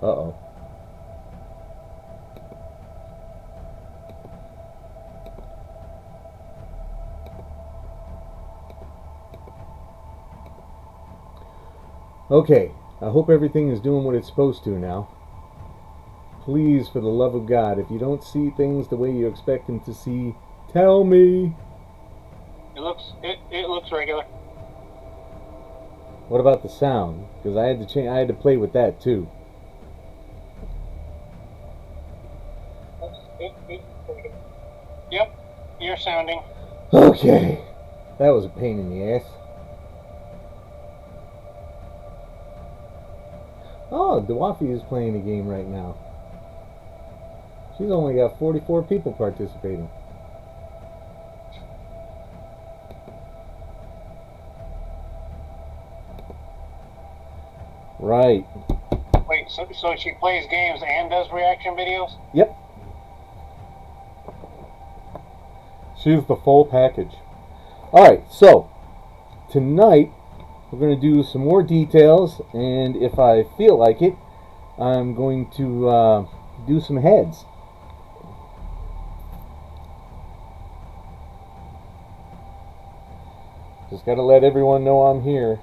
Uh-oh. Okay, I hope everything is doing what it's supposed to now. Please, for the love of God, if you don't see things the way you expect them to see, tell me. It looks regular. What about the sound? Because I had to play with that too. Yep, you're sounding. Okay, that was a pain in the ass. Oh, Dwafi is playing a game right now. She's only got 44 people participating. Right. Wait, so she plays games and does reaction videos? Yep. She's the full package. Alright, so tonight we're going to do some more details, and if I feel like it, I'm going to do some heads. Just got to let everyone know I'm here.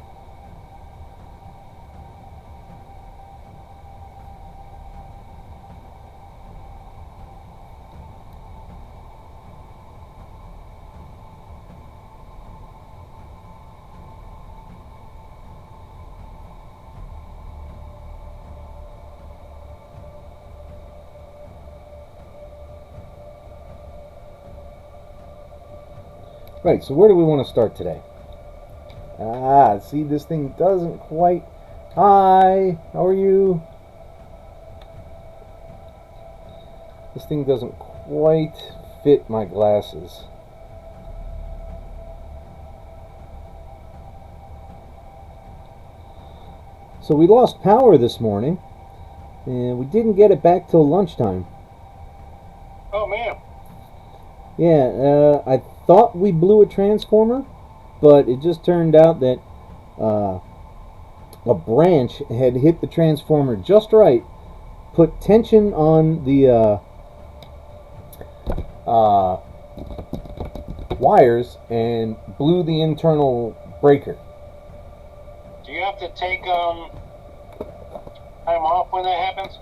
Right, so where do we want to start today? See, this thing doesn't quite... Hi, how are you? This thing doesn't quite fit my glasses. So we lost power this morning, and we didn't get it back till lunchtime. Oh, man. Yeah, I thought we blew a transformer, but it just turned out that a branch had hit the transformer just right, put tension on the wires, and blew the internal breaker. Do you have to take time off when that happens?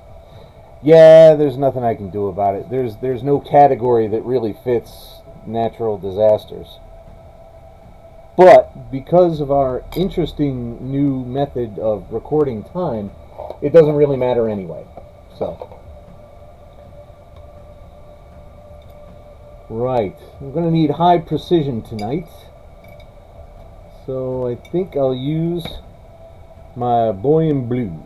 Yeah, there's nothing I can do about it. There's no category that really fits natural disasters. But because of our interesting new method of recording time, it doesn't really matter anyway. So, right, I'm going to need high precision tonight. So I think I'll use my boy in blue.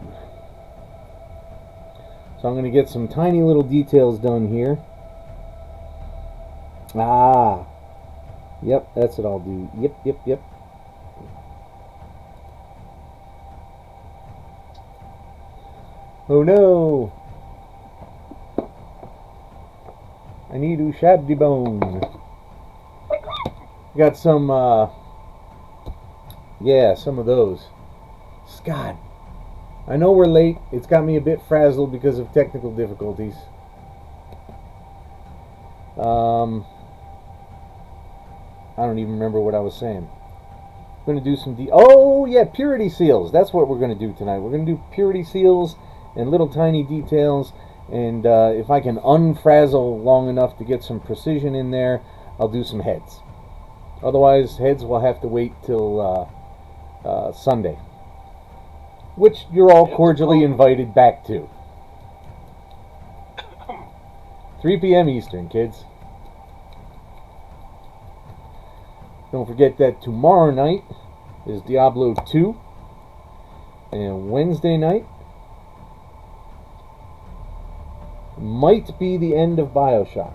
So I'm going to get some tiny little details done here. Yep, that's what I'll do. Yep. Oh no! I need Ushabdi Bone. Got some, yeah, some of those. Scott, I know we're late. It's got me a bit frazzled because of technical difficulties. I don't even remember what I was saying. I'm going to do some... Oh, yeah, purity seals. That's what we're going to do tonight. We're going to do purity seals and little tiny details. And if I can unfrazzle long enough to get some precision in there, I'll do some heads. Otherwise, heads will have to wait till Sunday. Which you're all cordially invited back to. 3 p.m. Eastern, kids. Don't forget that tomorrow night is Diablo 2. And Wednesday night might be the end of Bioshock.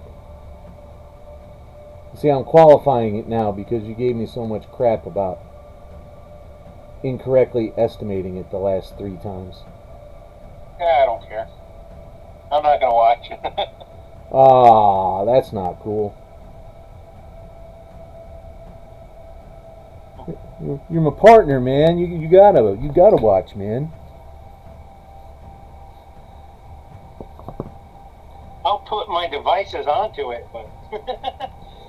See, I'm qualifying it now because you gave me so much crap about incorrectly estimating it the last 3 times. Yeah, I don't care. I'm not going to watch. That's not cool. You're my partner, man. You gotta watch, man. spices onto it, but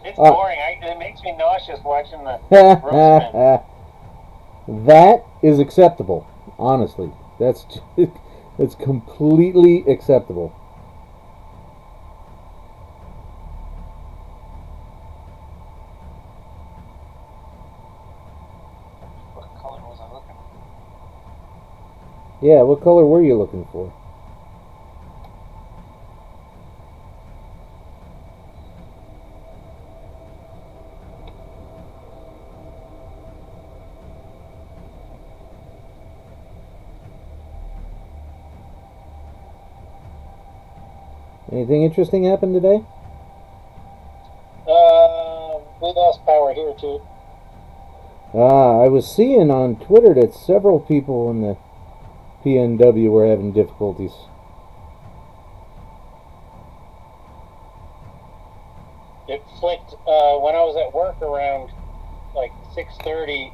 it's boring. It makes me nauseous watching the roast spin. That is acceptable, honestly. That's completely acceptable. What color was I looking for? Yeah, what color were you looking for? Anything interesting happened today? We lost power here too. I was seeing on Twitter that several people in the PNW were having difficulties. It flicked when I was at work around like 6:30.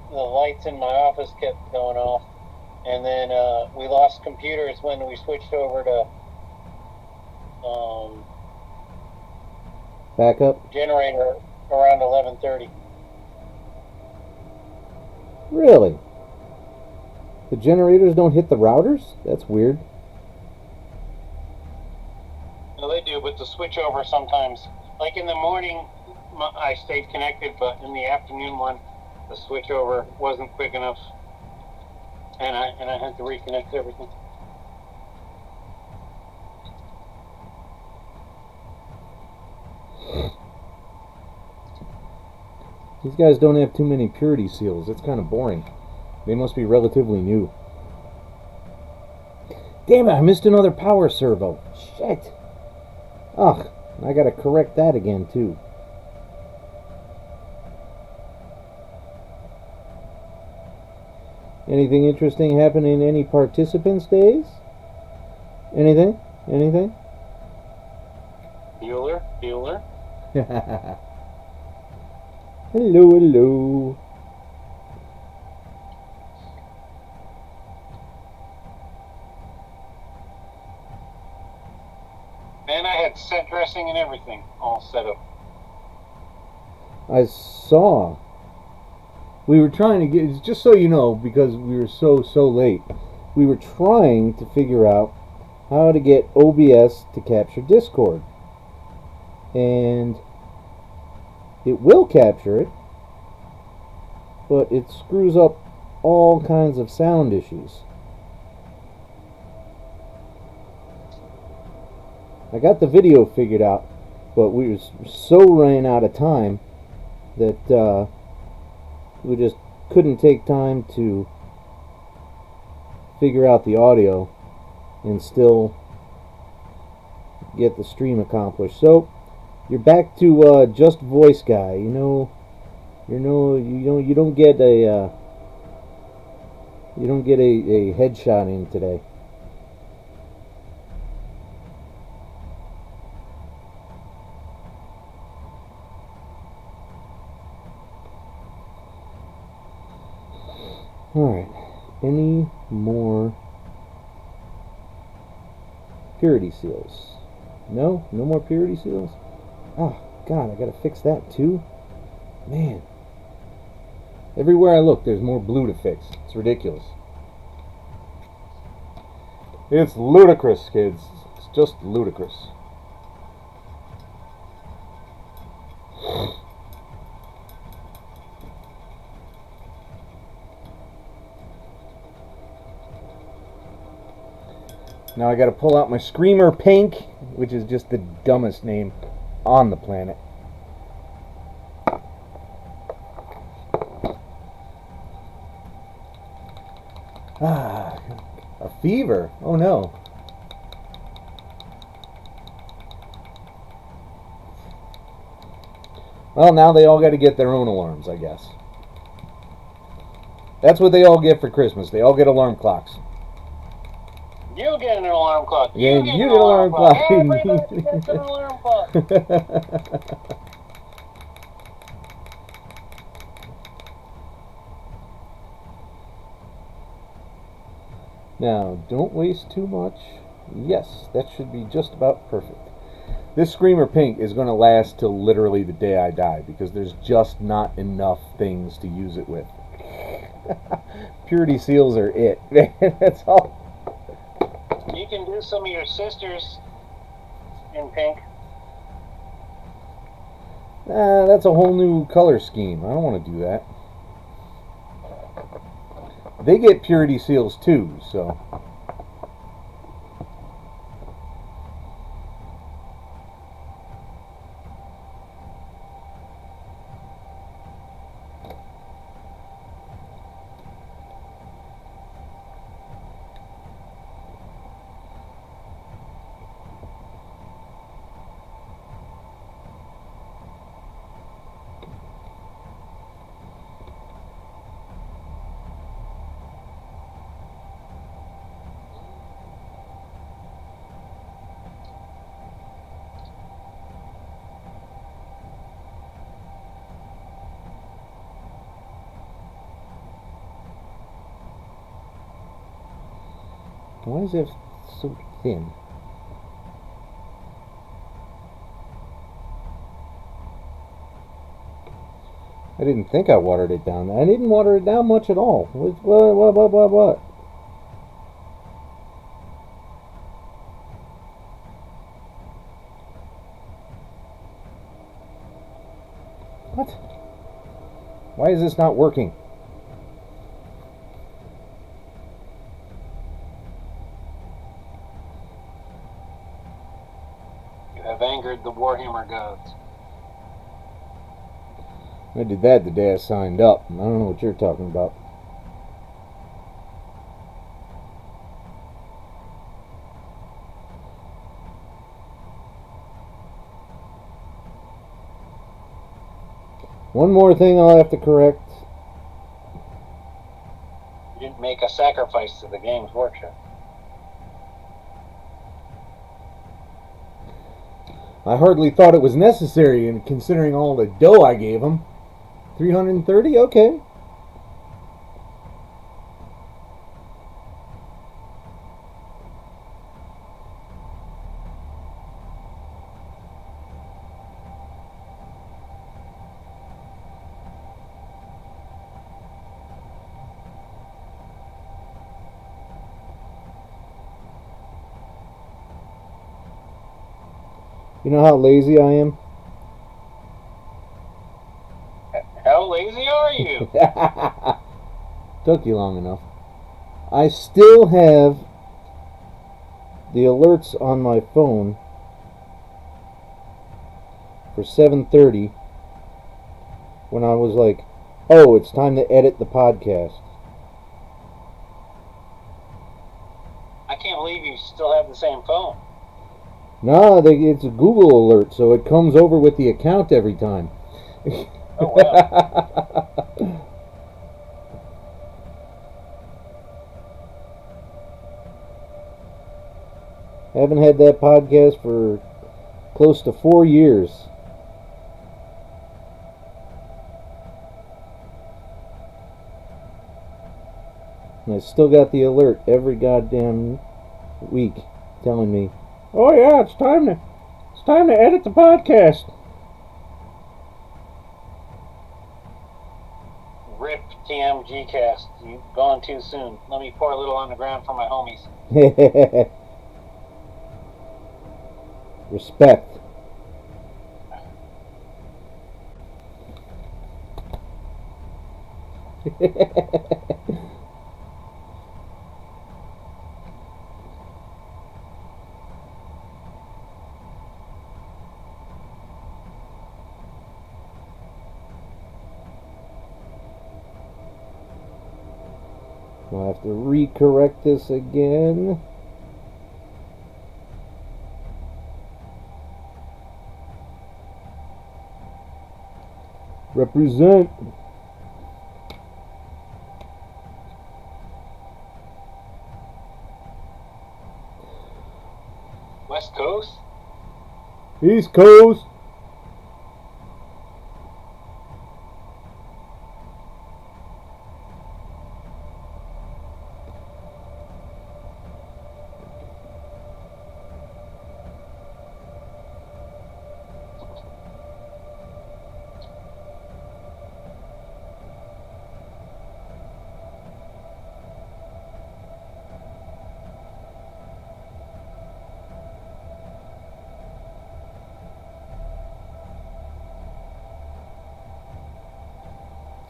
The lights in my office kept going off, and then we lost computers when we switched over to Backup? generator around 11:30. Really? The generators don't hit the routers? That's weird. No, they do, but the switchover sometimes, like in the morning, I stayed connected, but in the afternoon one, the switchover wasn't quick enough, and I had to reconnect everything. These guys don't have too many purity seals. It's kind of boring. They must be relatively new. Damn it, I missed another power servo. Shit. Ugh, I gotta correct that again, too. Anything interesting happen in any participants' days? Anything? Anything? Bueller? Hello, hello. And I had set dressing and everything all set up. I saw. We were trying to get, just so you know, because we were so late, we were trying to figure out how to get OBS to capture Discord. And it will capture it, but it screws up all kinds of sound issues. I got the video figured out, but we were so running out of time that we just couldn't take time to figure out the audio and still get the stream accomplished. So you're back to just voice guy. You don't get a headshot in today. Alright, any more purity seals? No? No more purity seals? Oh, God, I gotta fix that too? Man. Everywhere I look, there's more blue to fix. It's ridiculous. It's ludicrous, kids. It's just ludicrous. Now I gotta pull out my Screamer Pink, which is just the dumbest name on the planet. Ah, a fever. Oh no. Well, now they all gotta get their own alarms, I guess. That's what they all get for Christmas. They all get alarm clocks. You get an alarm clock. Yeah, you get an alarm clock. Everybody gets an alarm clock. Now, don't waste too much. Yes, that should be just about perfect. This Screamer Pink is going to last till literally the day I die because there's just not enough things to use it with. Purity seals are it. That's all. You can do some of your sisters in pink. That's a whole new color scheme. I don't want to do that. They get purity seals too, so. Why is it so thin? I didn't think I watered it down. I didn't water it down much at all. What? What? Why is this not working? Have angered the Warhammer gods. I did that the day I signed up. I don't know what you're talking about. One more thing I'll have to correct. You didn't make a sacrifice to the Games Workshop. I hardly thought it was necessary, and considering all the dough I gave them. 330? Okay. You know how lazy I am? How lazy are you? Took you long enough. I still have the alerts on my phone for 7:30 when I was like, oh, it's time to edit the podcast. I can't believe you still have the same phone. No, it's a Google alert, so it comes over with the account every time. Oh, wow. Haven't had that podcast for close to 4 years. And I still got the alert every goddamn week telling me, oh yeah, it's time to edit the podcast. RIP TMG cast. You've gone too soon. Let me pour a little on the ground for my homies. Respect. We'll have to recorrect this again. Represent. West Coast? East Coast.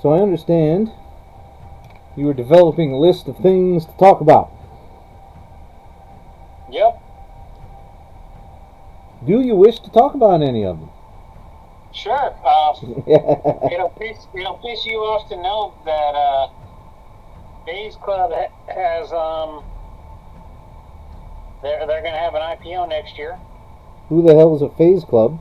So I understand you were developing a list of things to talk about. Yep. Do you wish to talk about any of them? Sure. It'll piss you off to know that Days Club has they're going to have an IPO next year. Who the hell is a Phase Club?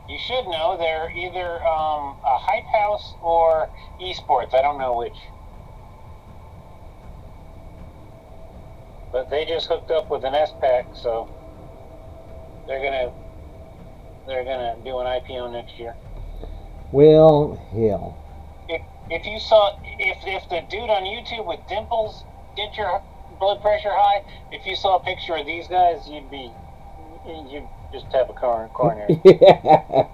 You should know they're either a hype house or esports. I don't know which. But they just hooked up with an S-Pack, so they're gonna do an IPO next year. Well, hell. If you saw if the dude on YouTube with dimples get your blood pressure high, if you saw a picture of these guys, you'd just have a coronary. Yeah.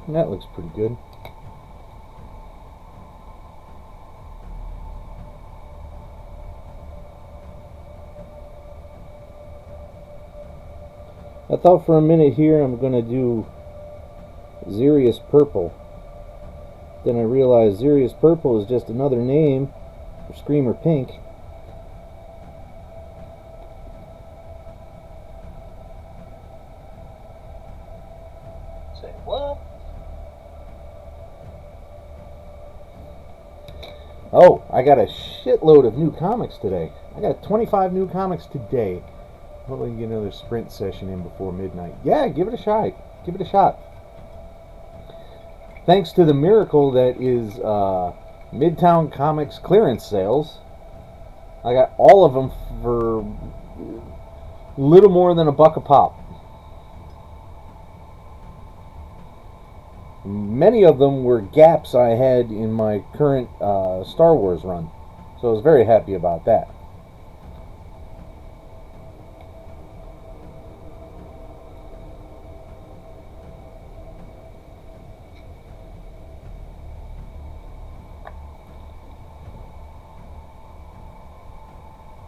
That looks pretty good. I thought for a minute here I'm going to do Xerius Purple. Then I realized Xerius Purple is just another name for Screamer Pink. Say what? Oh, I got a shitload of new comics today. I got 25 new comics today. Hopefully we can get another sprint session in before midnight. Yeah, give it a shot. Give it a shot. Thanks to the miracle that is Midtown Comics clearance sales, I got all of them for little more than $1 a pop. Many of them were gaps I had in my current Star Wars run, so I was very happy about that.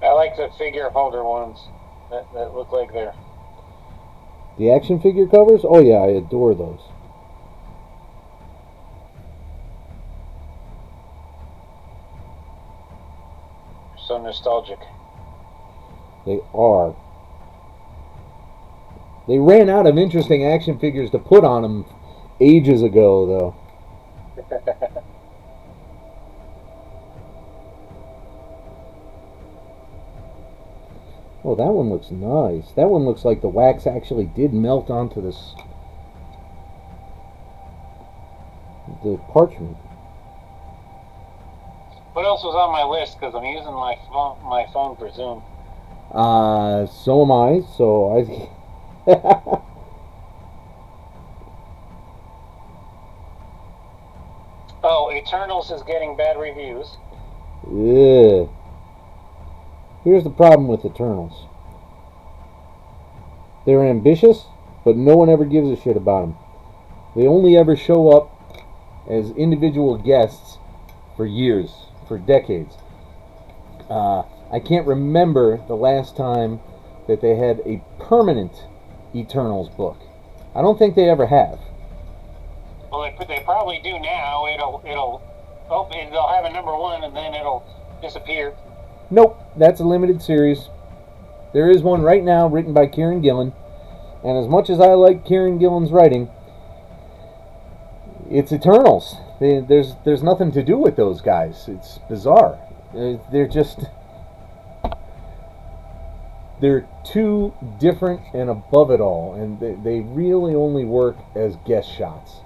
I like the figure holder ones that look like they're. The action figure covers? Oh yeah, I adore those. So nostalgic. They are. They ran out of interesting action figures to put on them ages ago, though. Oh, that one looks nice. That one looks like the wax actually did melt onto the parchment. What else was on my list? Because I'm using my phone for Zoom. So am I. So I. Oh, Eternals is getting bad reviews. Yeah. Here's the problem with Eternals. They're ambitious, but no one ever gives a shit about them. They only ever show up as individual guests for years, for decades. I can't remember the last time that they had a permanent Eternals book. I don't think they ever have. Well, they probably do now. They'll have a #1 and then it'll disappear. Nope, that's a limited series. There is one right now written by Kieran Gillen, and as much as I like Kieran Gillen's writing, it's Eternals. There's nothing to do with those guys. It's bizarre. They're too different and above it all, and they really only work as guest shots.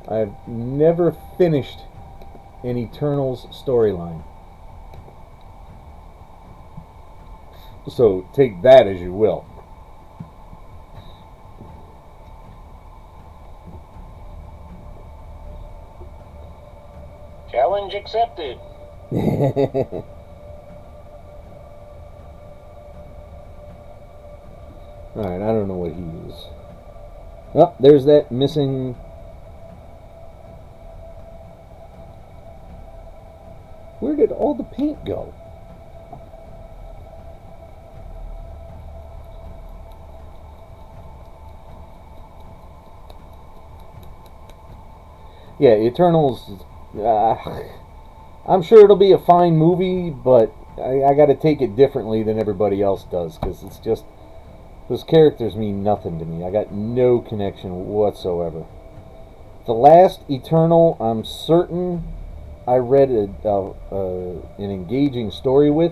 I've never finished an Eternals storyline. So take that as you will. Challenge accepted. Alright, I don't know what he is. Oh, there's that missing. Where did all the paint go? Yeah, Eternals. I'm sure it'll be a fine movie, but I got to take it differently than everybody else does, because it's just those characters mean nothing to me. I got no connection whatsoever. The last Eternal, I'm certain I read an engaging story with,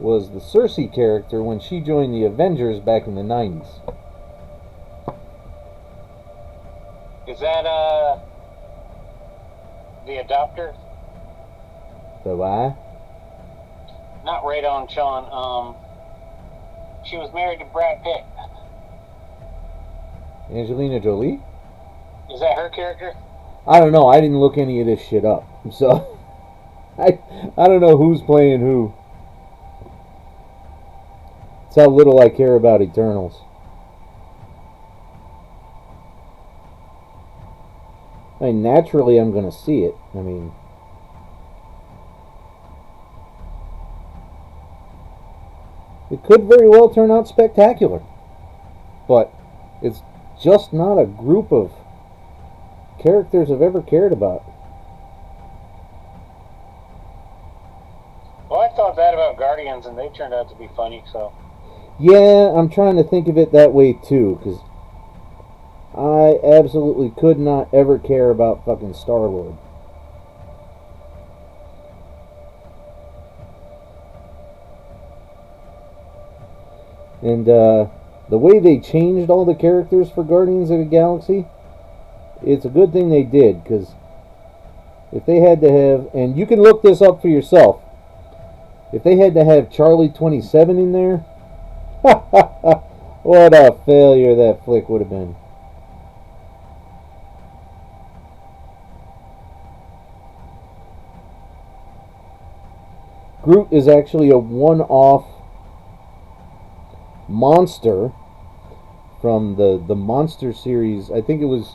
was the Cersei character when she joined the Avengers back in the 90s. Is that the adopter? So why? Not right on, Sean. She was married to Brad Pitt. Angelina Jolie? Is that her character? I don't know. I didn't look any of this shit up, so I don't know who's playing who. That's how little I care about Eternals. I mean, naturally, I'm going to see it. I mean, it could very well turn out spectacular, but it's just not a group of characters I've ever cared about. Well, I thought that about Guardians, and they turned out to be funny, so. Yeah, I'm trying to think of it that way too, because I absolutely could not ever care about fucking Star-Lord. And the way they changed all the characters for Guardians of the Galaxy, it's a good thing they did, because if they had to have, and you can look this up for yourself, if they had to have Charlie 27 in there, what a failure that flick would have been. Groot is actually a one-off monster from the Monster series. I think it was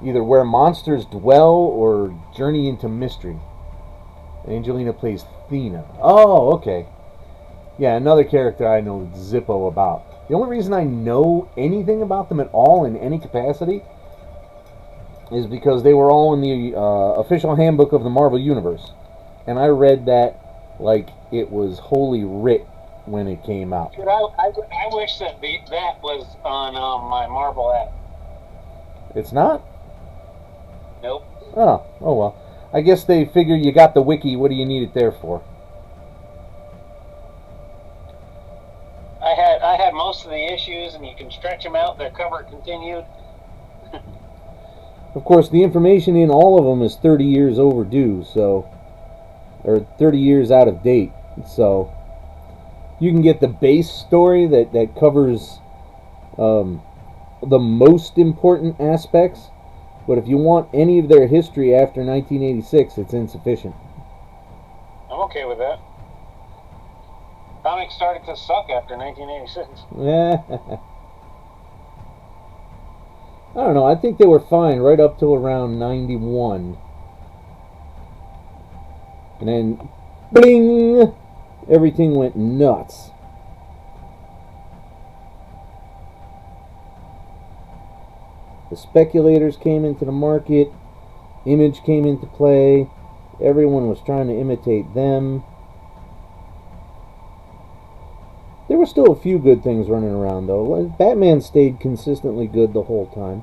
either Where Monsters Dwell or Journey into Mystery. Angelina plays Thena. Oh, okay. Yeah, another character I know zippo about. The only reason I know anything about them at all in any capacity is because they were all in the official handbook of the Marvel Universe. And I read that like it was holy writ when it came out. Dude, I wish that that was on my Marvel app. It's not? Nope. Oh well. I guess they figure you got the wiki, what do you need it there for? I had most of the issues, and you can stretch them out. Their cover continued. Of course, the information in all of them is 30 years overdue, so, or 30 years out of date. So you can get the base story that covers the most important aspects, but if you want any of their history after 1986, it's insufficient. I'm okay with that. Comics started to suck after 1986. Yeah. I don't know. I think they were fine right up till around 91. And then, bling! Everything went nuts. The speculators came into the market. Image came into play. Everyone was trying to imitate them. There were still a few good things running around, though. Batman stayed consistently good the whole time.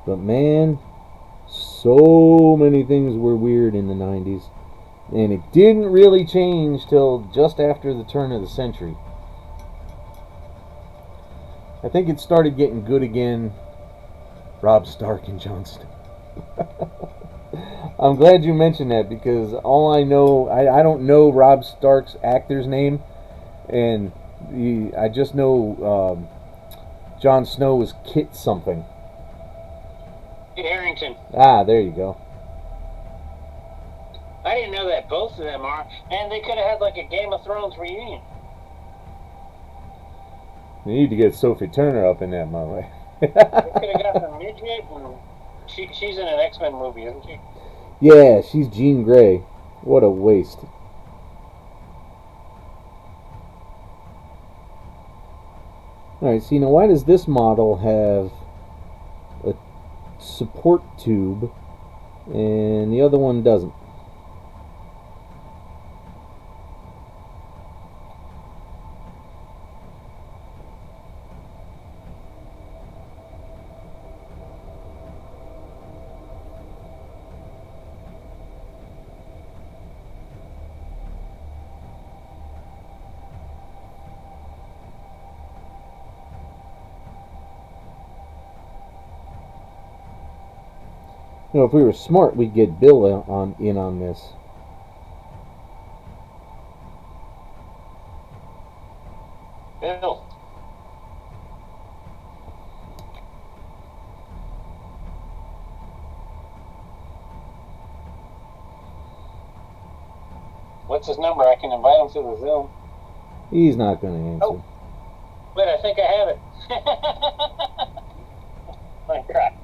But man, so many things were weird in the 90s. And it didn't really change till just after the turn of the century. I think it started getting good again. Rob Stark and Jon Snow. I'm glad you mentioned that, because all I know, I don't know Rob Stark's actor's name, and I just know Jon Snow was Kit something. Kit Harington. Ah, there you go. I didn't know that both of them are. And they could have had like a Game of Thrones reunion. You need to get Sophie Turner up in that movie. They could have got the midget, and she's in an X-Men movie, isn't she? Yeah, she's Jean Grey. What a waste. Alright, see, now why does this model have a support tube and the other one doesn't? You know, if we were smart, we'd get Bill in on this. Bill. What's his number? I can invite him to the Zoom. He's not going to answer. Oh, wait, I think I have it. My crap.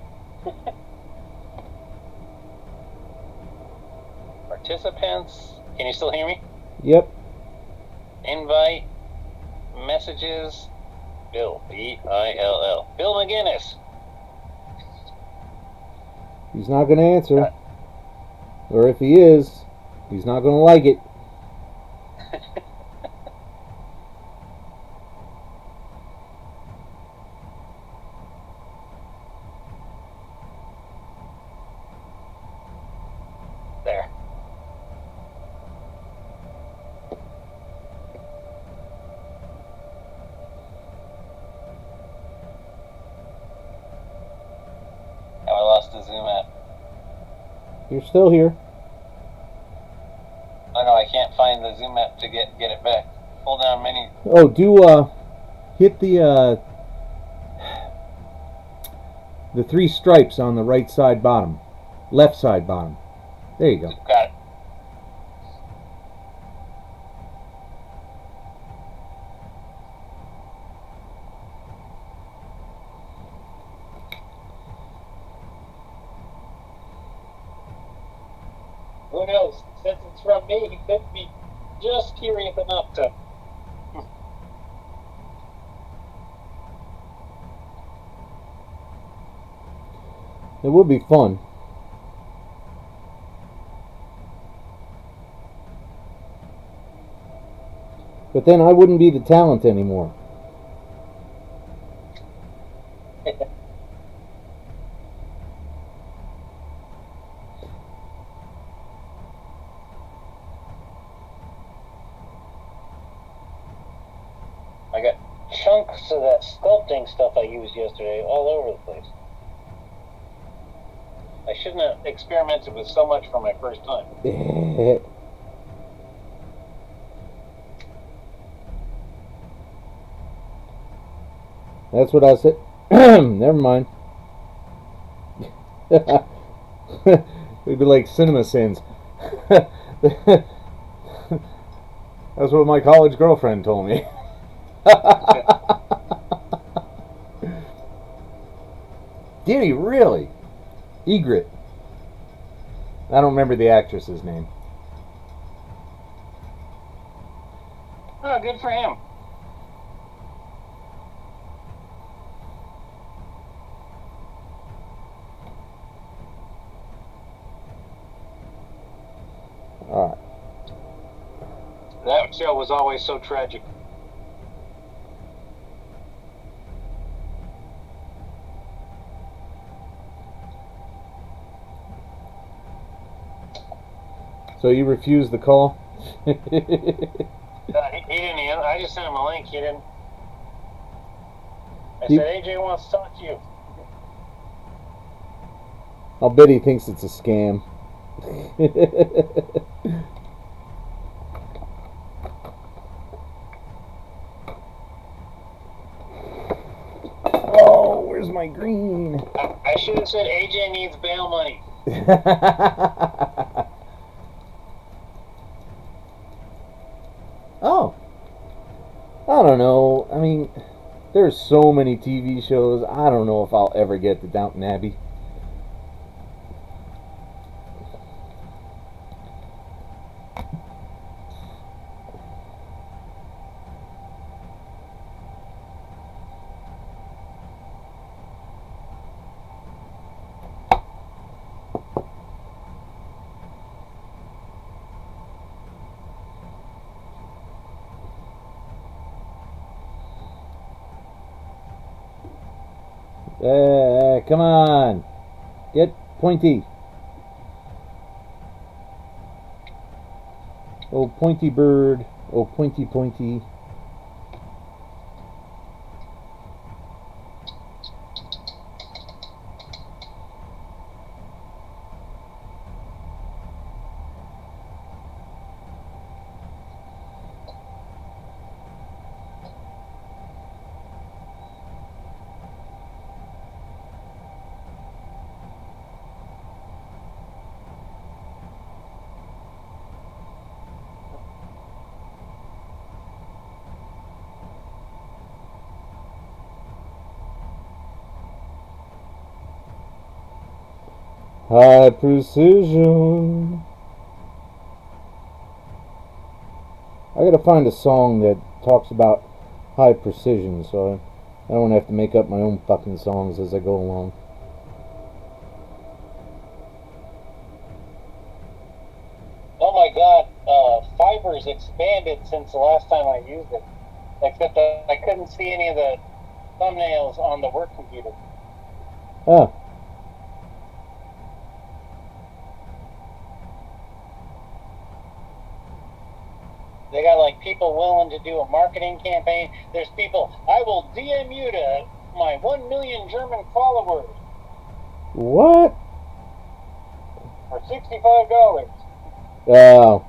Participants. Can you still hear me? Yep. Invite. Messages. Bill. B-I-L-L. Bill McGinnis. He's not going to answer. Or if he is, he's not going to like it. There. Now I lost the Zoom app. You're still here. Oh no, I can't find the Zoom app to get it back. Hold down menu. Oh, do hit the 3 stripes on the right side bottom. Left side bottom. There you go. Got it. Who knows? Since it's from me, he could be just curious enough to. It would be fun. But then I wouldn't be the talent anymore. I got chunks of that sculpting stuff I used yesterday all over the place. I shouldn't have experimented with so much for my first time. That's what I said. Never mind. We'd be like cinema sins. That's what my college girlfriend told me. Did he really? Egret. I don't remember the actress's name. Oh, good for him. Alright. That show was always so tragic. So you refused the call? He didn't. I just sent him a link. He didn't. I said, AJ wants to talk to you. I'll bet he thinks it's a scam. Oh, where's my green? I should have said AJ needs bail money. Oh. I don't know. I mean, there's so many TV shows. I don't know if I'll ever get to Downton Abbey. Come on. Get pointy. Oh, pointy bird. Oh, pointy, pointy. High precision. I gotta find a song that talks about high precision, so I don't have to make up my own fucking songs as I go along. Oh my god, Fiverr's expanded since the last time I used it. Except I couldn't see any of the thumbnails on the work computer. Ah. They got like people willing to do a marketing campaign. There's people, I will DM you to my 1 million German followers What? for $65. Oh.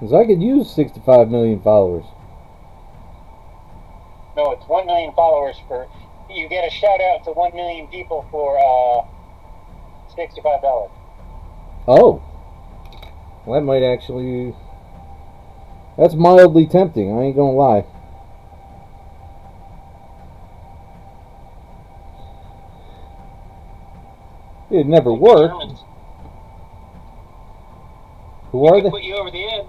Because I could use 65 million followers. No, it's 1 million followers for, you get a shout out to 1 million people for $65. Oh. Well, that might actually... That's mildly tempting, I ain't gonna lie. It never worked. Who are they? Put you over the edge.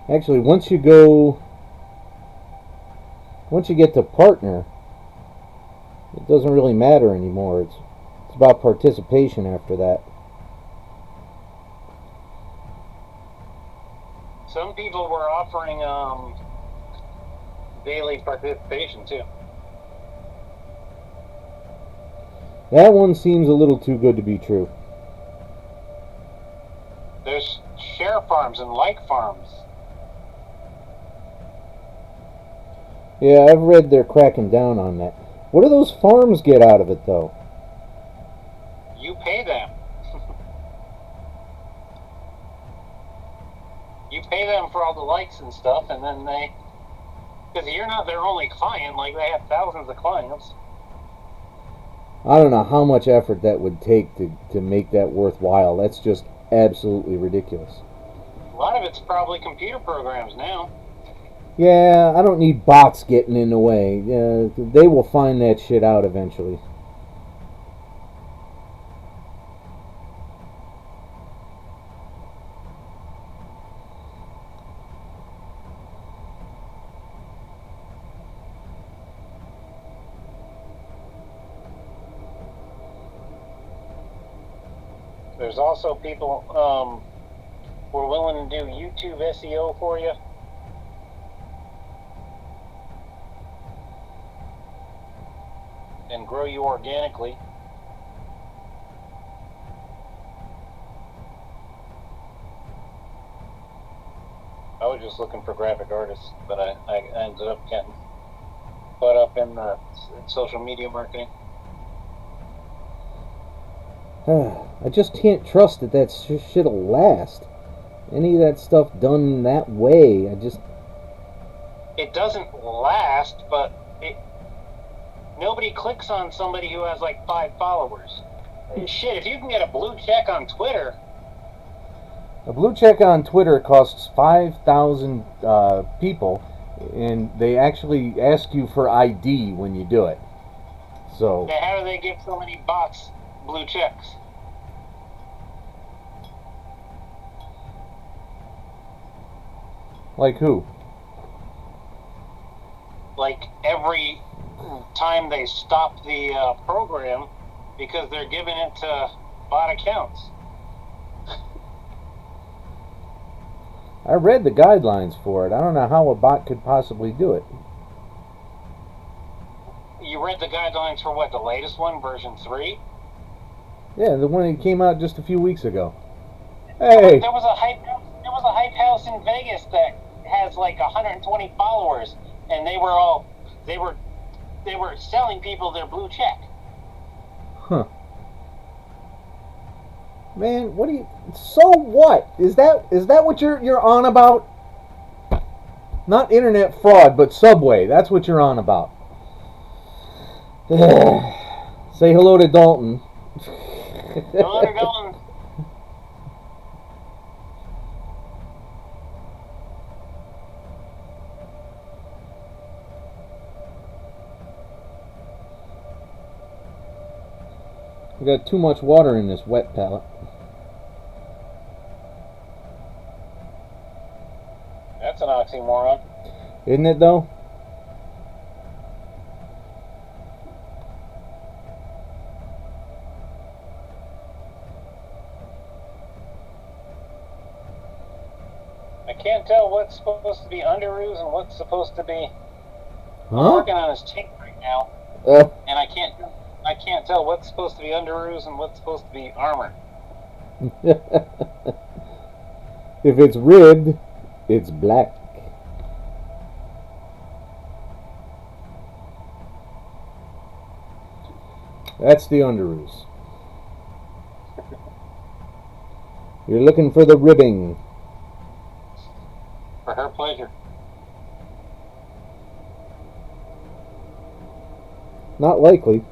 Actually, once you get to partner, it doesn't really matter anymore. It's about participation after that. Some people were offering daily participation too. That one seems a little too good to be true. There's share farms and like farms. Yeah, I've read they're cracking down on that. What do those farms get out of it, though? You pay them. You pay them for all the likes and stuff, and then they... Because you're not their only client, like they have thousands of clients. I don't know how much effort that would take to make that worthwhile. That's just absolutely ridiculous. A lot of it's probably computer programs now. Yeah, I don't need bots getting in the way. They will find that shit out eventually. There's also people who are willing to do YouTube SEO for you. And grow you organically. I was just looking for graphic artists, but I ended up getting caught up in social media marketing. I just can't trust that shit'll last. Any of that stuff done that way, It doesn't last, but nobody clicks on somebody who has like 5 followers. Shit, if you can get a blue check on Twitter... A blue check on Twitter costs 5,000 people, and they actually ask you for ID when you do it. So... Yeah, how do they give so many bots blue checks? Like who? like every time they stop the program because they're giving it to bot accounts. I read the guidelines for it. I don't know how a bot could possibly do it. You read the guidelines for what, the latest one, version 3? Yeah, the one that came out just a few weeks ago. Hey! There was a hype house in Vegas that has like 120 followers, and they were selling people their blue check. Huh. Man, what do you... So what? Is that what you're on about? Not internet fraud, but Subway. That's what you're on about. Say hello to Dalton. Hello to Dalton. We got too much water in this wet pallet. That's an oxymoron. Isn't it, though? I can't tell what's supposed to be underoos and what's supposed to be... Huh? I'm working on his tank right now, and I can't tell what's supposed to be underoos and what's supposed to be armor. If it's ribbed, it's black. That's the underoos. You're looking for the ribbing. For her pleasure. Not likely.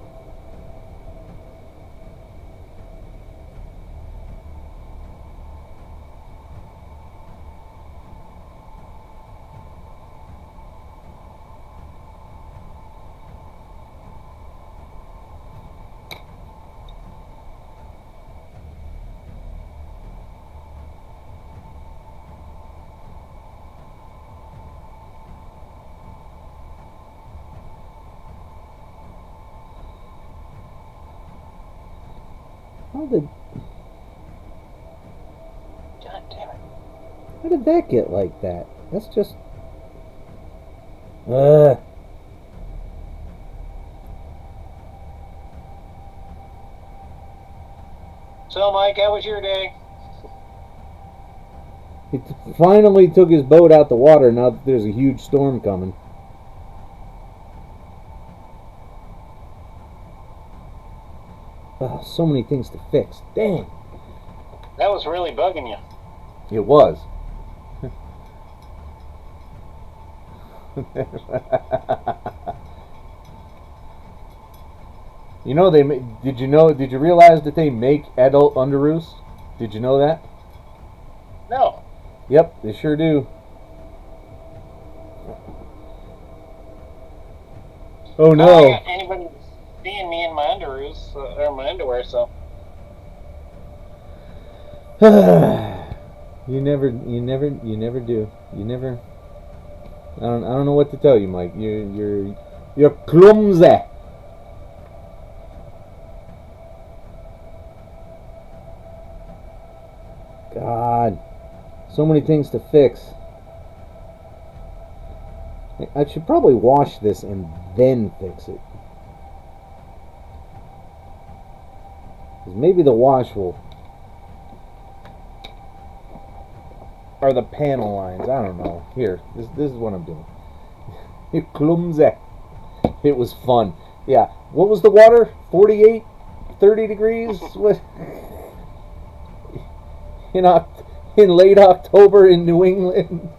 God damn it. How did that get like that? That's just... So, Mike, how was your day? He finally took his boat out the water now that there's a huge storm coming. Oh, so many things to fix. Dang. That was really bugging you. It was. You know, did you realize that they make adult underoos? Did you know that? No. Yep, they sure do. Oh I don't no. got anybody seeing me in my underoos or my underwear, so. You never do. You never. I don't know what to tell you, Mike. You're clumsy. God, so many things to fix. I should probably wash this and then fix it. 'Cause maybe the wash will... Or the panel lines, I don't know. Here, this is what I'm doing. You're clumsy. It was fun. Yeah, what was the water? 48? 30 degrees? What? In late October in New England.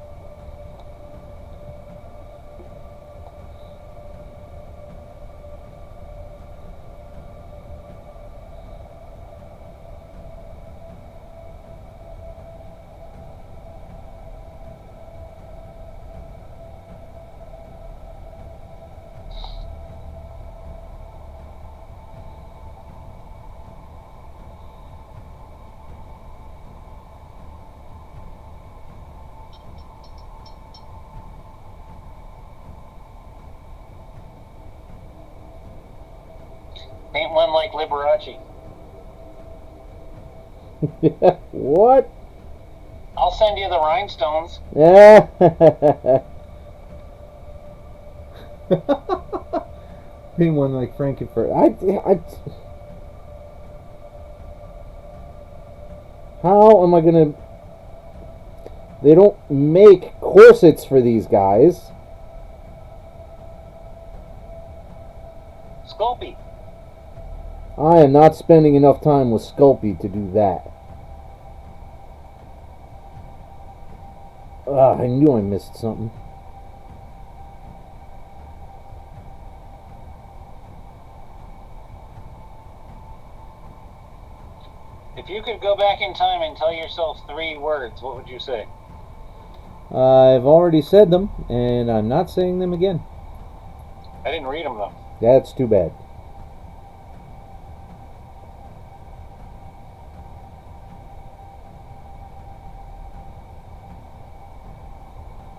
Paint one like Liberace. What? I'll send you the rhinestones. Yeah. Paint one like Frankenfurter. How am I gonna? They don't make corsets for these guys. Sculpey. I am not spending enough time with Sculpey to do that. I knew I missed something. If you could go back in time and tell yourself 3 words, what would you say? I've already said them, and I'm not saying them again. I didn't read them, though. That's too bad.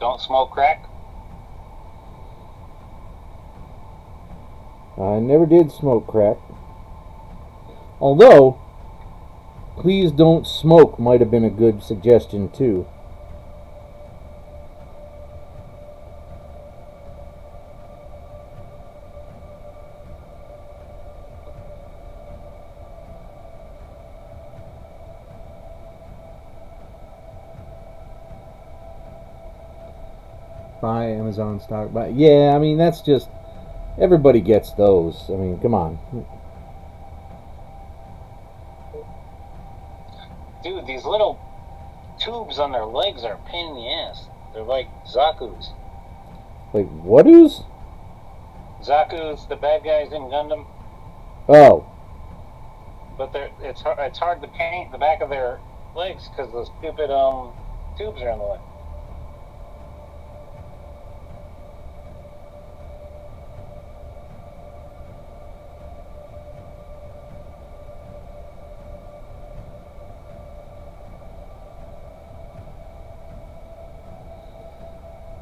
Don't smoke crack. I never did smoke crack. Although, please don't smoke might have been a good suggestion too. Buy Amazon stock. Buy. Yeah, I mean, that's just... Everybody gets those. I mean, come on. Dude, these little tubes on their legs are a pain in the ass. They're like Zaku's. Like, what is? Zaku's, the bad guys in Gundam. Oh. But it's hard to paint the back of their legs because those stupid tubes are in the way.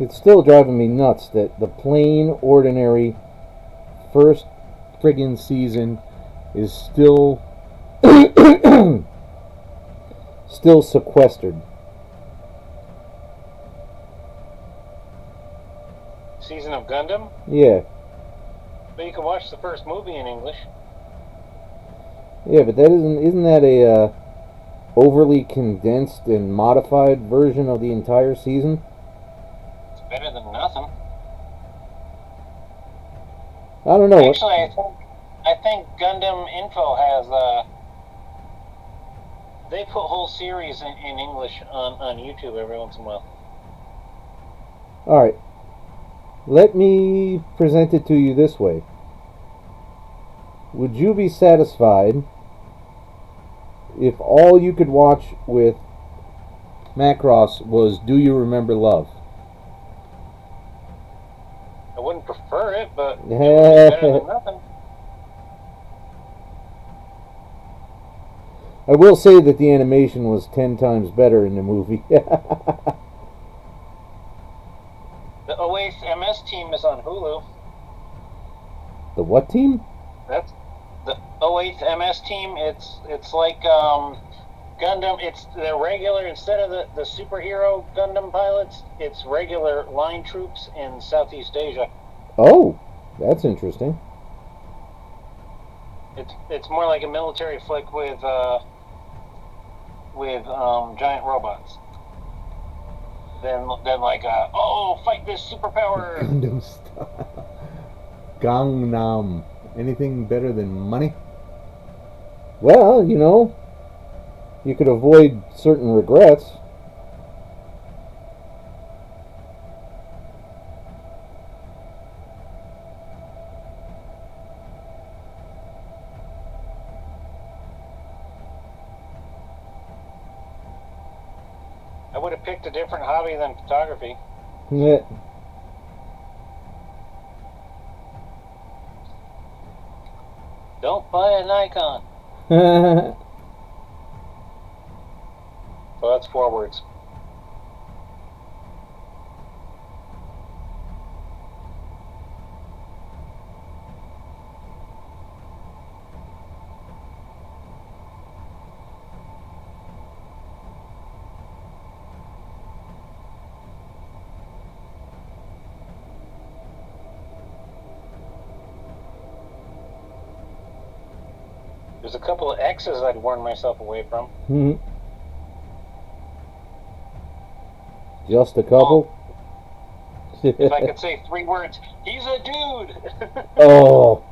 It's still driving me nuts that the plain, ordinary first friggin' season is still still sequestered. Season of Gundam? Yeah. But you can watch the first movie in English. Yeah, but that isn't that a overly condensed and modified version of the entire season? Better than nothing. I don't know. Actually, I think Gundam Info has they put whole series in English on YouTube every once in a while. Alright. Let me present it to you this way. Would you be satisfied if all you could watch with Macross was Do You Remember Love? I wouldn't prefer it, but it would be better than nothing. I will say that the animation was 10 times better in the movie. The 08th MS team is on Hulu. The what team? That's the 08th MS team. It's like Gundam. It's the regular, instead of the superhero Gundam pilots, it's regular line troops in Southeast Asia. Oh, that's interesting. It's more like a military flick with giant robots. Than like fight this superpower. Gundam style. Gangnam. Anything better than money? Well, you know, you could avoid certain regrets. I would have picked a different hobby than photography. Yeah. Don't buy a Nikon. So that's 4 words. There's a couple of X's I'd warn myself away from. Hmm. Just a couple. If I could say 3 words, he's a dude. Oh.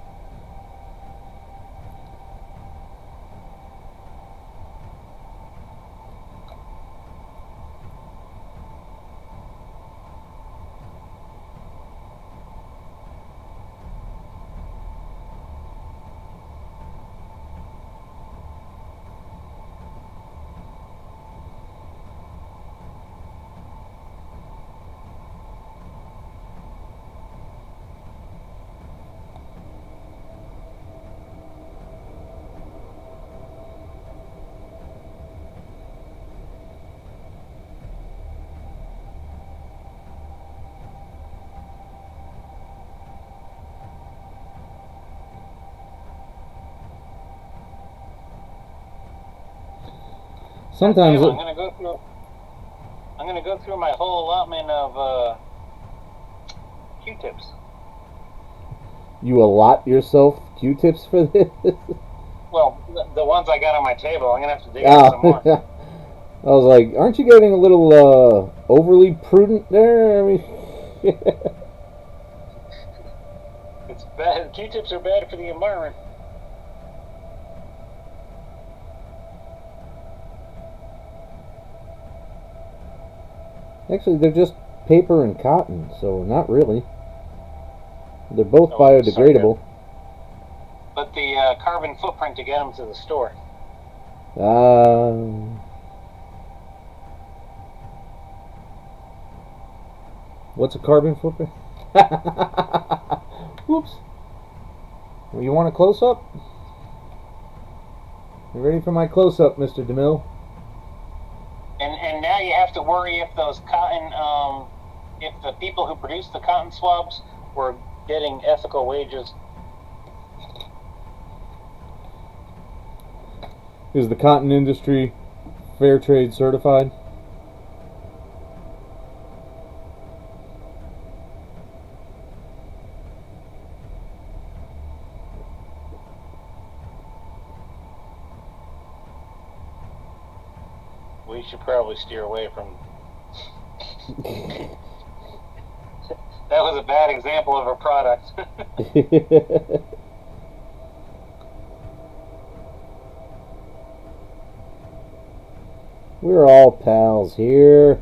Sometimes I'm gonna go through my whole allotment of Q-tips. you allot yourself Q-tips for this. Well, the ones I got on my table, I'm gonna have to dig out some more. I was like, aren't you getting a little overly prudent there? I mean, It's bad. Q-tips are bad for the environment. actually, they're just paper and cotton, so not really. They're both Oh, biodegradable. But the carbon footprint to get them to the store. What's a carbon footprint? Whoops. Well, you want a close-up? You ready for my close-up, Mr. DeMille? And now you have to worry if those cotton, if the people who produce the cotton swabs were getting ethical wages. Is the cotton industry fair trade certified? We should probably steer away from. That was a bad example of a product. We're all pals here.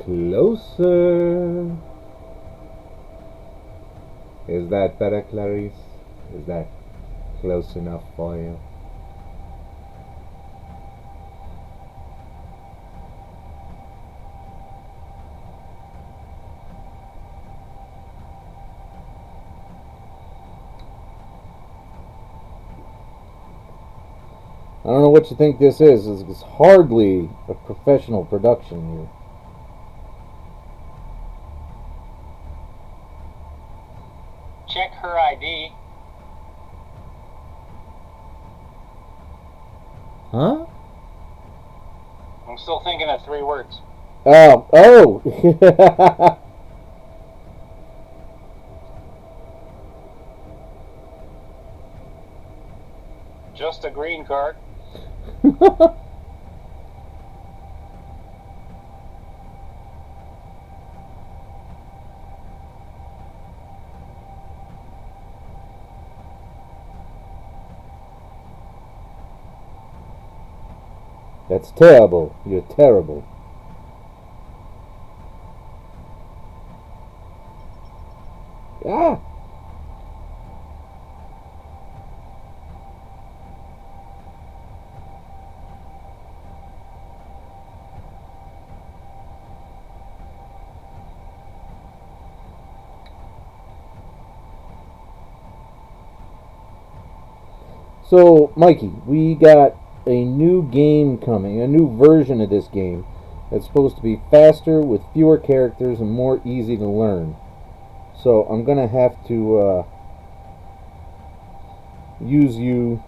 Closer. Is that better, Clarice? Is that close enough for you? I don't know what you think this is. It's hardly a professional production here. Check her ID. Huh? I'm still thinking of 3 words. Oh. Just a green card. That's terrible. You're terrible. Ah! So, Mikey, we got a new game coming, a new version of this game that's supposed to be faster with fewer characters and more easy to learn. So I'm gonna have to use you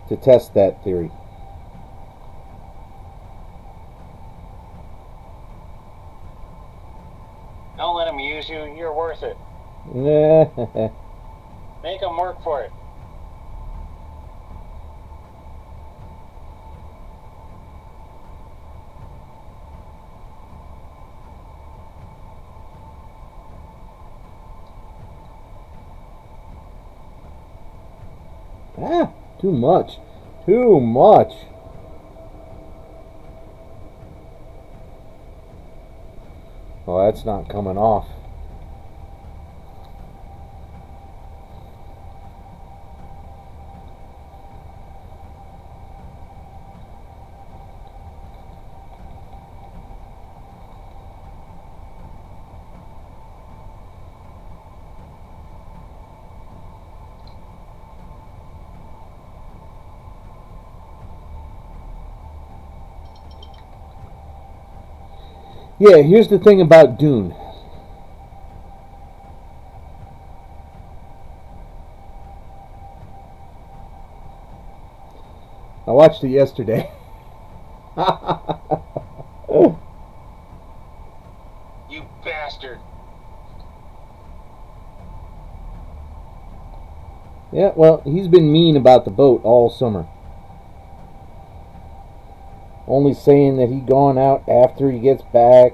to test that theory. Don't let him use you. You're worth it. Make him work for it. Ah, too much. Too much. Oh, that's not coming off. Yeah, here's the thing about Dune. I watched it yesterday. You bastard. Yeah, well, he's been mean about the boat all summer. Only saying that he gone out after he gets back.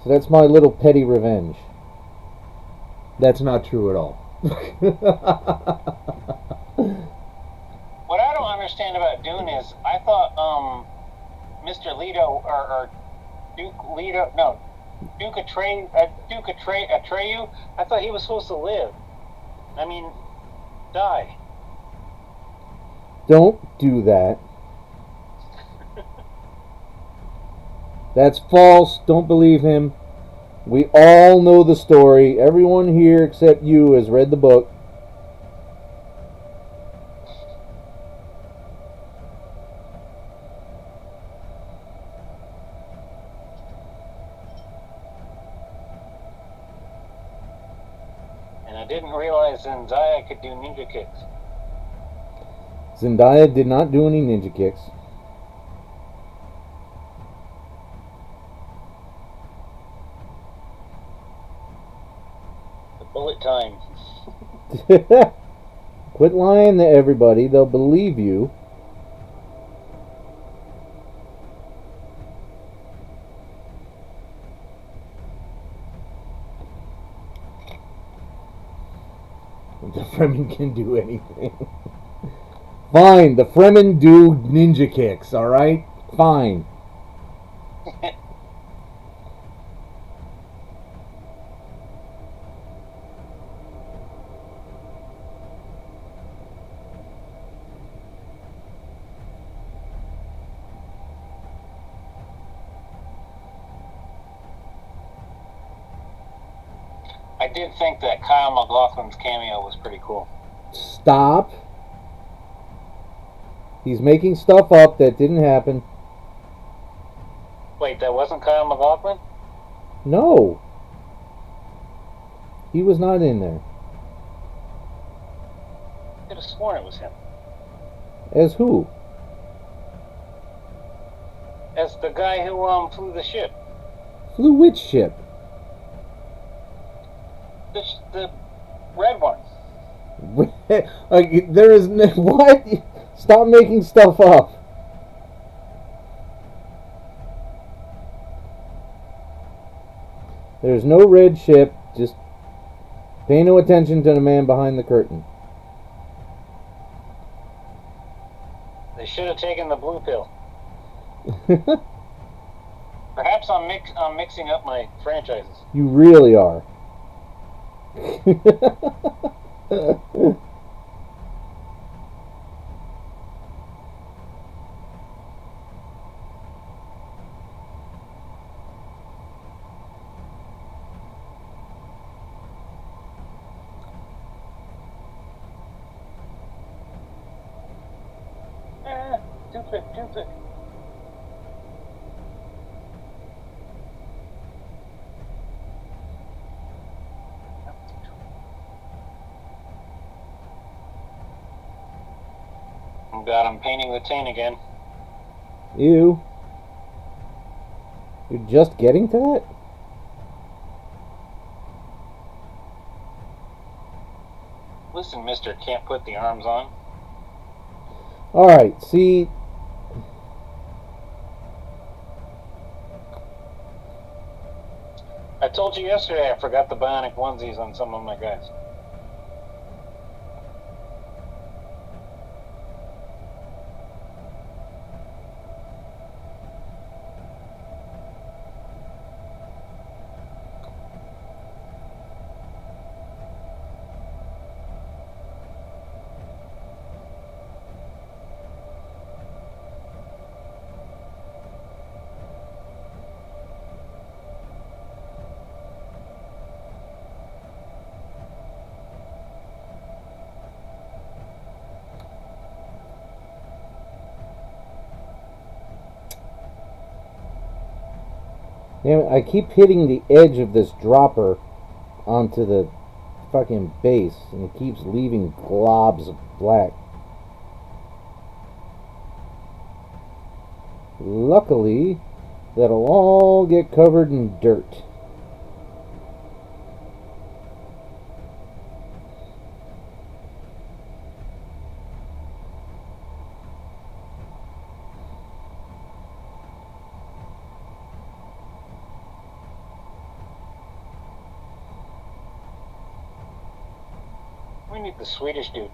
So that's my little petty revenge. That's not true at all. What I don't understand about Dune is, I thought Mr. Leto or Duke Leto, no, Duke Atreyu, I thought he was supposed to live. I mean, die. Don't do that. That's false. Don't believe him. We all know the story. Everyone here except you has read the book. And I didn't realize Zendaya could do ninja kicks. Zendaya did not do any ninja kicks. The bullet time. Quit lying to everybody. They'll believe you. The Fremen can do anything. Fine, the Fremen do ninja kicks, alright? Fine. I did think that Kyle MacLachlan's cameo was pretty cool. Stop. He's making stuff up that didn't happen. Wait, that wasn't Kyle MacLachlan? No. He was not in there. I could have sworn it was him. As who? As the guy who flew the ship. Flew which ship? The red one. Like, there is no... What? Stop making stuff up. There's no red ship. Just pay no attention to the man behind the curtain. They should have taken the blue pill. Perhaps I'm mixing up my franchises. You really are. Stupid. Oh God, I'm painting the taint again. Ew. You're just getting to that? Listen, mister, can't put the arms on. Alright, see... I told you yesterday I forgot the bionic onesies on some of my guys. Damn it, I keep hitting the edge of this dropper onto the fucking base, and it keeps leaving globs of black. Luckily, that'll all get covered in dirt. We need the Swedish dude.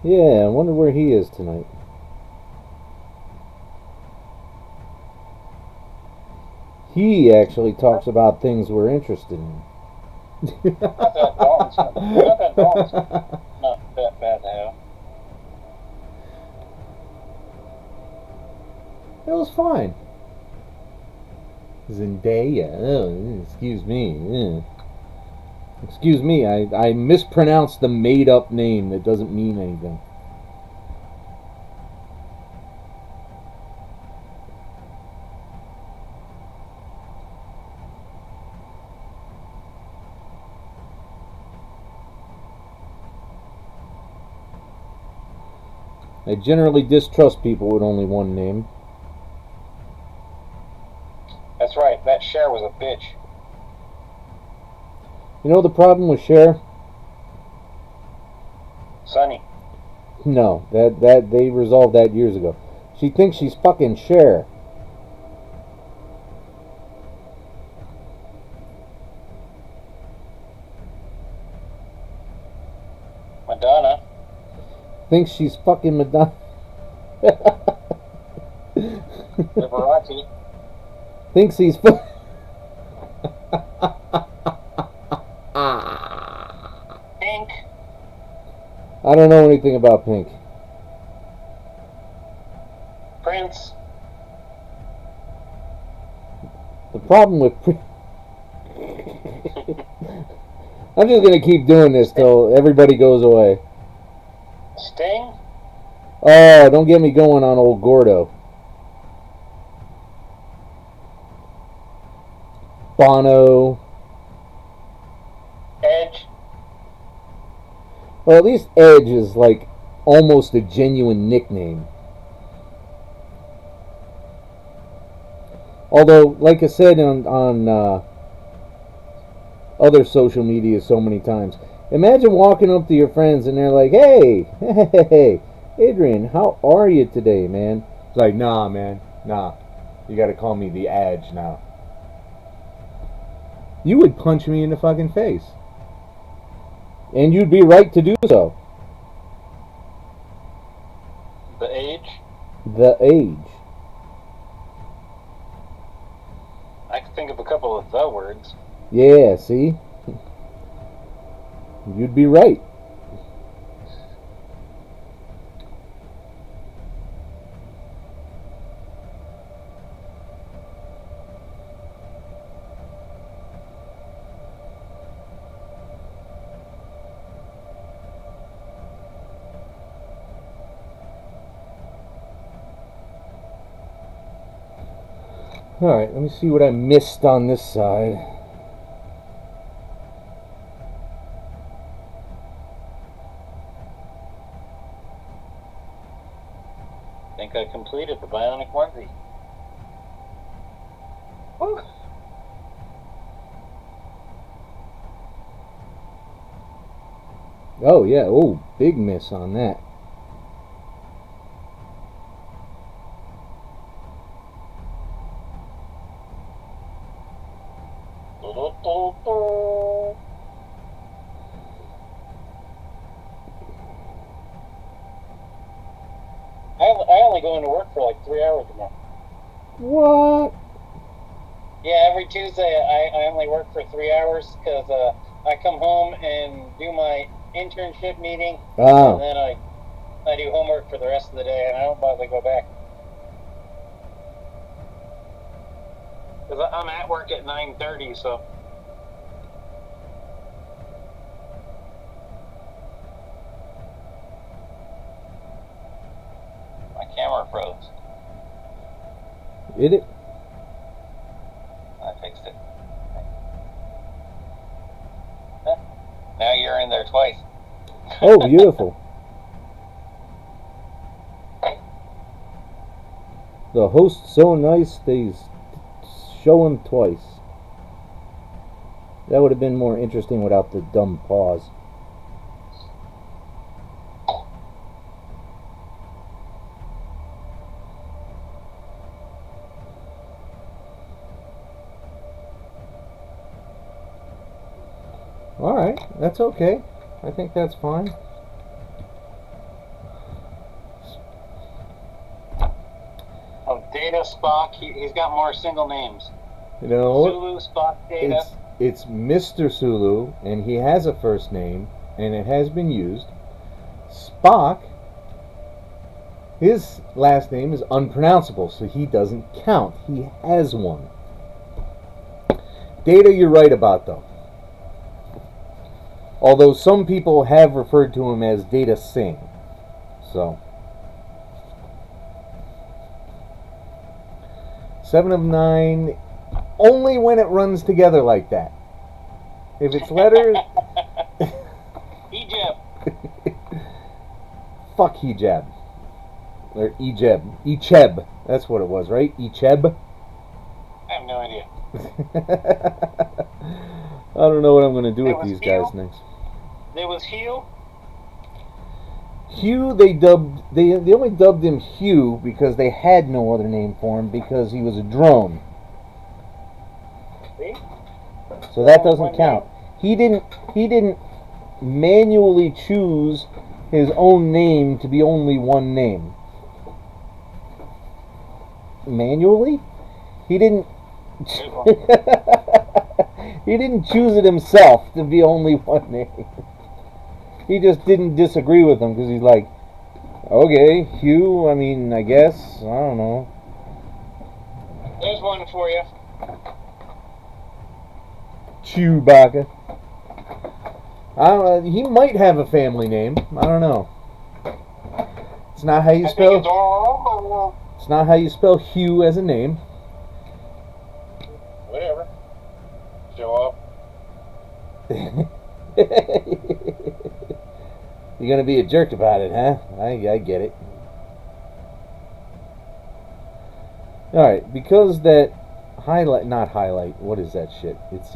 Yeah, I wonder where he is tonight. He actually talks about things we're interested in. Not that Dalton's not that bad now. It was fine. Zendaya. Oh, excuse me. Excuse me, I mispronounced the made-up name that doesn't mean anything. I generally distrust people with only one name. That's right, that Cher was a bitch. You know the problem with Cher? Sonny. No, that they resolved that years ago. She thinks she's fucking Cher. Madonna. Thinks she's fucking Madonna. Liberace. Thinks he's Pink. I don't know anything about Pink. Prince. The problem with I'm just gonna keep doing this till everybody goes away. Sting. Oh, don't get me going on old Gordo. Bono. Edge. Well, at least Edge is like almost a genuine nickname. Although, like I said on other social media so many times, imagine walking up to your friends and they're like, hey, Adrian, how are you today, man? It's like, nah, man, nah. You gotta call me the Edge now. You would punch me in the fucking face. And you'd be right to do so. The Age. The Age. I can think of a couple of the words. Yeah, see? You'd be right. Alright, let me see what I missed on this side. I think I completed the bionic onesie. Woo. Oh yeah, oh, big miss on that. I only go into work for like 3 hours tomorrow. What? Yeah, every Tuesday I only work for 3 hours because I come home and do my internship meeting, Oh. and then I do homework for the rest of the day, and I don't bother to go back. Because I'm at work at 9:30, so. My camera froze. Did it? I fixed it. Now you're in there twice. Oh, beautiful. The host's so nice, they show him twice. That would have been more interesting without the dumb pause. Alright, that's okay. I think that's fine. Oh, Data Spock, he's got more single names. You know, Zulu, Spock, Data. it's Mr. Sulu, and he has a first name, and it has been used. Spock, his last name is unpronounceable, so he doesn't count. He has one. Data, you're right about, though. Although some people have referred to him as Data Singh. So. 7 of 9, only when it runs together like that. If it's letters... Egypt. Fuck hijab. Or Ejeb. Echeb. That's what it was, right? Echeb? I have no idea. I don't know what I'm going to do It with was these Hugh? guys next. There was Hugh. Hugh, they only dubbed him Hugh because they had no other name for him because he was a drone. See? So that doesn't count. He didn't manually choose his own name to be only one name. Manually? He didn't he didn't choose it himself to be only one name. He just didn't disagree with him because he's like, okay, Hugh, I mean, I guess, I don't know. There's one for you. Chewbacca. I don't know, he might have a family name. I don't know. It's not how you spell. It's not how you spell Hugh as a name. Whatever. Show up. You're gonna be a jerk about it, huh? I get it. Alright, because that not highlight, what is that shit? It's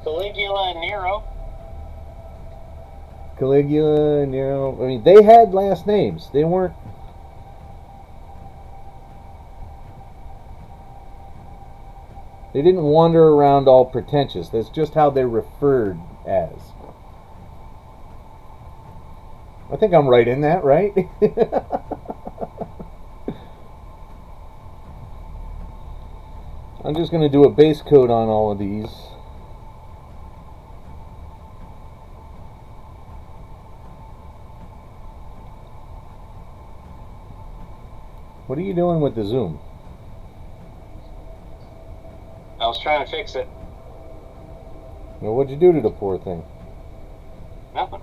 Caligula and Nero. Caligula, Nero, I mean, they had last names. They weren't... They didn't wander around all pretentious. That's just how they're referred as. I think I'm right in that, right? I'm just going to do a base coat on all of these. What are you doing with the zoom? I was trying to fix it. Well, what'd you do to the poor thing? Nothing.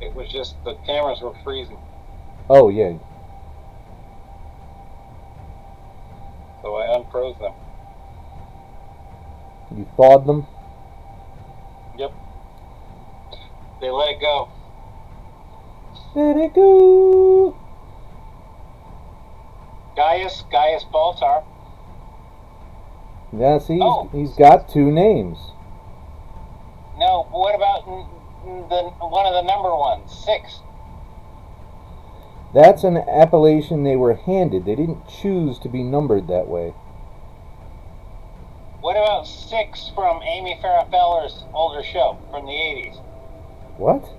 It was just the cameras were freezing. Oh, yeah. froze them. You thawed them? Yep. They let it go. Let it go. Gaius Baltar. Yeah, see, Oh. he's got 2 names. No, what about one of the number ones? 6. That's an appellation they were handed. They didn't choose to be numbered that way. What about 6 from Amy Farrah Fowler's older show from the 80s? What?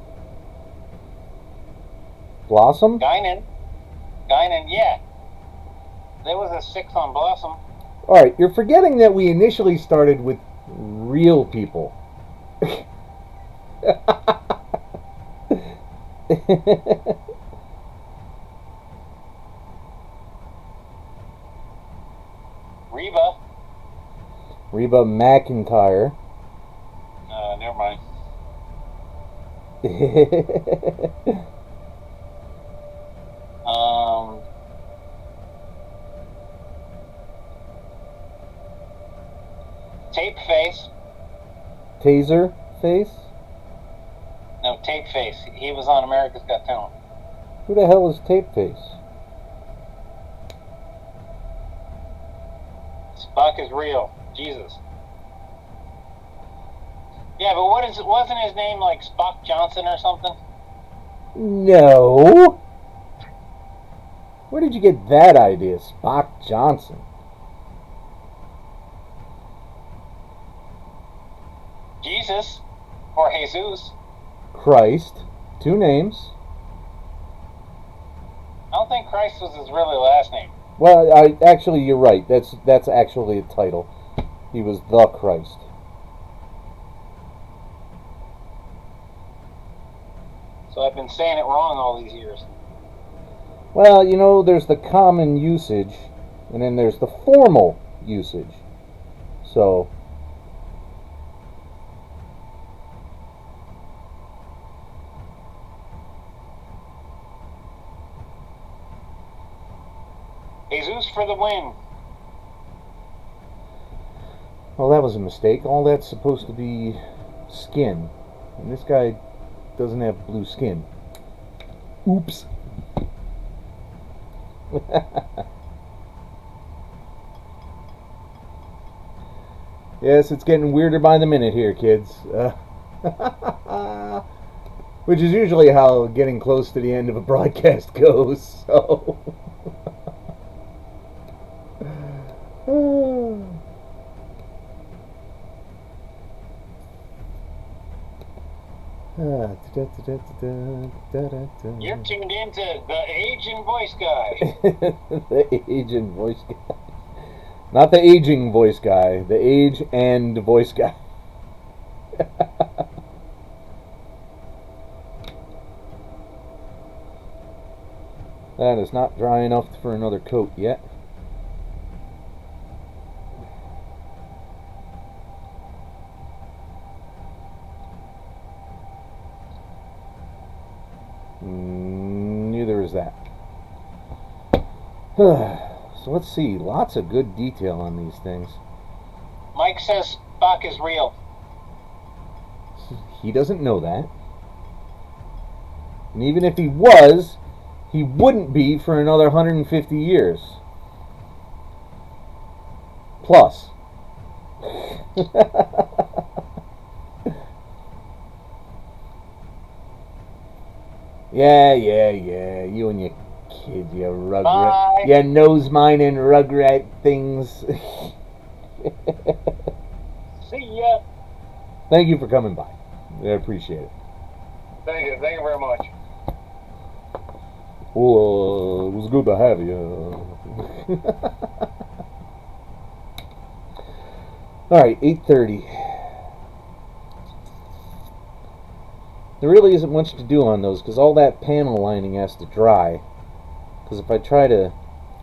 Blossom? Guinan, yeah. There was a 6 on Blossom. Alright, you're forgetting that we initially started with real people. Reba McEntire. Never mind. Tape Face. Taser Face? No, Tape Face. He was on America's Got Talent. Who the hell is Tape Face? Spock is real. Jesus. Yeah, but wasn't his name like Spock Johnson or something? No. Where did you get that idea, Spock Johnson? Jesus or Jesus. Christ. 2 names. I don't think Christ was his really last name. Well, actually, you're right. That's actually a title. He was the Christ. So I've been saying it wrong all these years. Well, you know, there's the common usage, and then there's the formal usage. So, Jesus for the win. well, that was a mistake. All that's supposed to be skin, and this guy doesn't have blue skin. Oops. Yes, it's getting weirder by the minute here, kids. Which is usually how getting close to the end of a broadcast goes, so... You're tuned into the Aging Voice Guy. The aging voice guy. Not the aging voice guy. The age and voice guy. That is not dry enough for another coat yet. Neither is that. So let's see. Lots of good detail on these things. Mike says Spock is real. He doesn't know that. And even if he was, he wouldn't be for another 150 years. Plus. Yeah. You and your kids, you rugrat. Bye. You nose mining rugrat things. See ya. Thank you for coming by. I appreciate it. Thank you very much. Well, it was good to have you. Alright, 8:30. There really isn't much to do on those because all that panel lining has to dry. Because if I try to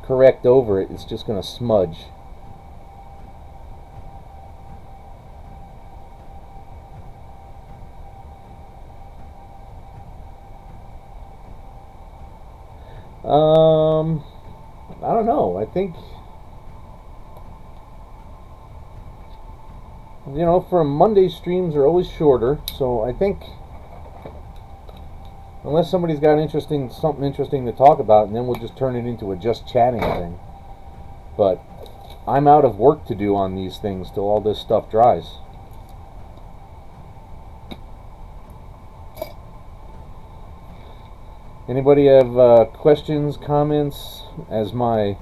correct over it, it's just going to smudge. I don't know. I think you know, for Monday streams are always shorter, so I think unless somebody's got something interesting to talk about, and then we'll just turn it into a just chatting thing. But I'm out of work to do on these things till all this stuff dries. Anybody have questions, comments? As my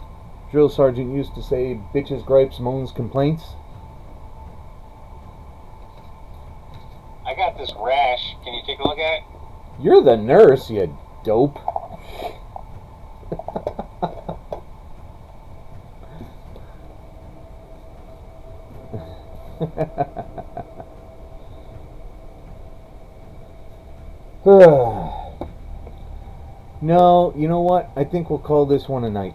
drill sergeant used to say, bitches, gripes, moans, complaints. I got this rash. Can you take a look at it? You're the nurse, you dope. No, you know what? I think we'll call this one a night.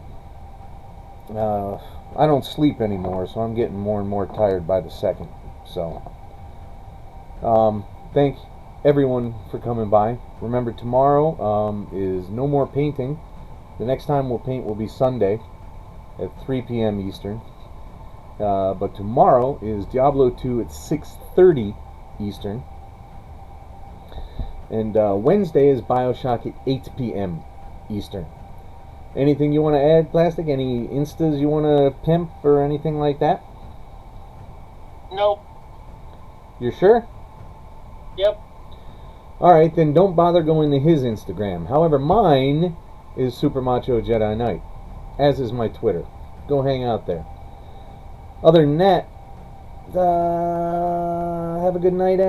I don't sleep anymore, so I'm getting more and more tired by the second. So, thank everyone for coming by. Remember, tomorrow is no more painting. The next time we'll paint will be Sunday at 3 p.m. Eastern. But tomorrow is Diablo 2 at 6:30 Eastern. And Wednesday is Bioshock at 8 p.m. Eastern. Anything you want to add, Plastic? Any instas you want to pimp or anything like that? Nope. You're sure? Yep. Alright, then don't bother going to his Instagram. However, mine is Super Macho Jedi Knight, as is my Twitter. Go hang out there. Other than that, have a good night,